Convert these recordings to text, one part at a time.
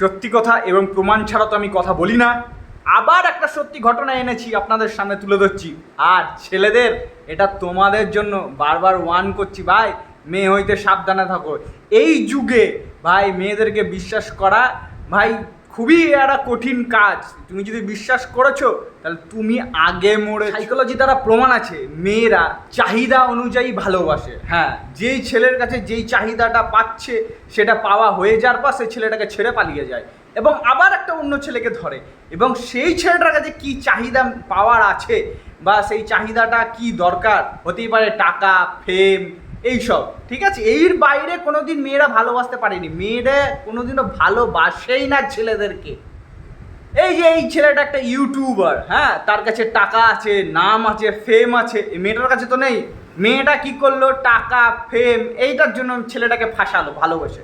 সত্যি কথা এবং প্রমাণ ছাড়া তো আমি কথা বলি না। আবার একটা সত্যি ঘটনা এনেছি আপনাদের সামনে তুলে ধরছি। আর ছেলেদের, এটা তোমাদের জন্য বারবার ওয়ার্ন করছি ভাই, মেয়ে হইতে সাবধানে থাকো। এই যুগে ভাই মেয়েদেরকে বিশ্বাস করা ভাই খুবই একটা কঠিন কাজ। তুমি যদি বিশ্বাস করেছো তাহলে তুমি আগে মরে। সাইকোলজি দ্বারা প্রমাণ আছে মেয়েরা চাহিদা অনুযায়ী ভালোবাসে। হ্যাঁ, যেই ছেলের কাছে যেই চাহিদাটা পাচ্ছে সেটা পাওয়া হয়ে যাওয়ার পর সেই ছেলেটাকে ছেড়ে পালিয়ে যায় এবং আবার একটা অন্য ছেলেকে ধরে, এবং সেই ছেলেটার কাছে কী চাহিদা পাওয়ার আছে বা সেই চাহিদাটা কি দরকার, হতেই পারে টাকা, ফেম, এইসব, ঠিক আছে। এর বাইরে কোনোদিন মেয়েরা ভালোবাসতে পারেনি, মেয়েরা কোনোদিনও ভালোবাসেই না ছেলেদেরকে। এই যে এই ছেলেটা একটা ইউটিউবার, হ্যাঁ, তার কাছে টাকা আছে, নাম আছে, ফেম আছে, মেয়েটার কাছে তো নেই। মেয়েটা কি করলো, টাকা, ফেম এইটার জন্য ছেলেটাকে ফাঁসালো ভালোবেসে।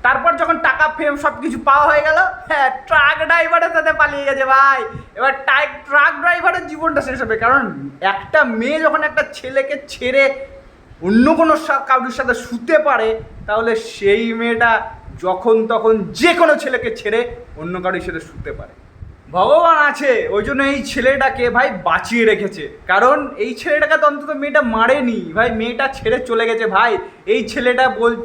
তারপর যখন টাকা, ফেম সব কিছু পাওয়া হয়ে গেল, হ্যাঁ, ট্রাক ড্রাইভারের সাথে পালিয়ে গেছে ভাই। এবার ট্রাক ড্রাইভারের জীবনটা শেষ হবে, কারণ একটা মেয়ে যখন একটা ছেলেকে ছেড়ে অন্য কোনো কারোর সাথে শুতে পারে, তাহলে সেই মেয়েটা যখন তখন যে কোনো ছেলেকে ছেড়ে অন্য কারোর সাথে শুতে পারে। ভগবান আছে, ওই জন্য এই ছেলেটাকে ভাই বাঁচিয়ে রেখেছে, কারণ এই ছেলেটাকে তো অন্তত মেয়েটা মারেনি ভাই, মেয়েটা ছেড়ে চলে গেছে ভাই। এই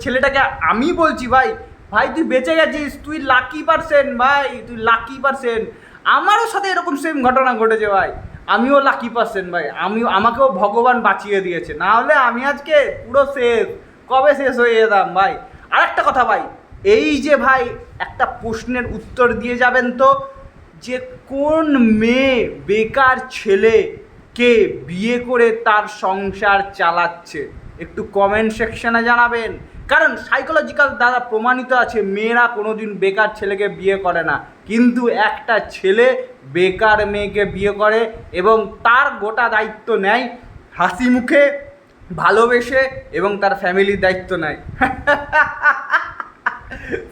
ছেলেটাকে আমি বলছি ভাই, ভাই তুই বেঁচে গেছিস, তুই লাকি পারসেন ভাই, তুই লাকি পারসেন। আমারও সাথে এরকম সেম ঘটনা ঘটেছে ভাই, আমিও লাকি পারসেন ভাই, আমাকেও ভগবান বাঁচিয়ে দিয়েছে, না হলে আমি আজকে পুরো শেষ, কবে শেষ হয়ে যেতাম ভাই। আর একটা কথা ভাই, এই যে ভাই একটা প্রশ্নের উত্তর দিয়ে যাবেন তো, যে কোন মেয়ে বেকার ছেলেকে বিয়ে করে তার সংসার চালাচ্ছে, একটু কমেন্ট সেকশনে জানাবেন। কারণ সাইকোলজিক্যাল দ্বারা প্রমাণিত আছে মেয়েরা কোনোদিন বেকার ছেলেকে বিয়ে করে না, কিন্তু একটা ছেলে বেকার মেয়েকে বিয়ে করে এবং তার গোটা দায়িত্ব নেয় হাসি মুখে, ভালোবেসে, এবং তার ফ্যামিলির দায়িত্ব নেয়।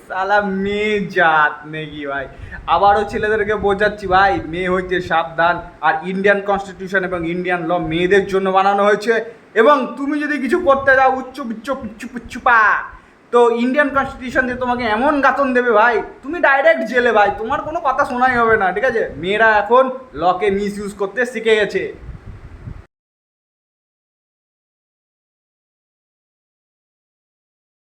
সালা মেয়ে জাত নাকি ভাই। আবারও ছেলেদেরকে বোঝাচ্ছি ভাই, মেয়ে হইতে সাবধান। আর ইন্ডিয়ান কনস্টিটিউশন এবং ইন্ডিয়ান ল মেয়েদের জন্য বানানো হয়েছে, এবং তুমি যদি কিছু করতে যাও উচ্চুপা, তো ইন্ডিয়ান কনস্টিটিউশন দিয়ে তোমাকে এমন গাতন দেবে ভাই, তুমি ডাইরেক্ট জেলে ভাই, তোমার কোনো কথা শোনাই হবে না, ঠিক আছে। মেয়েরা এখন লকে মিস ইউজ করতে শিখে গেছে।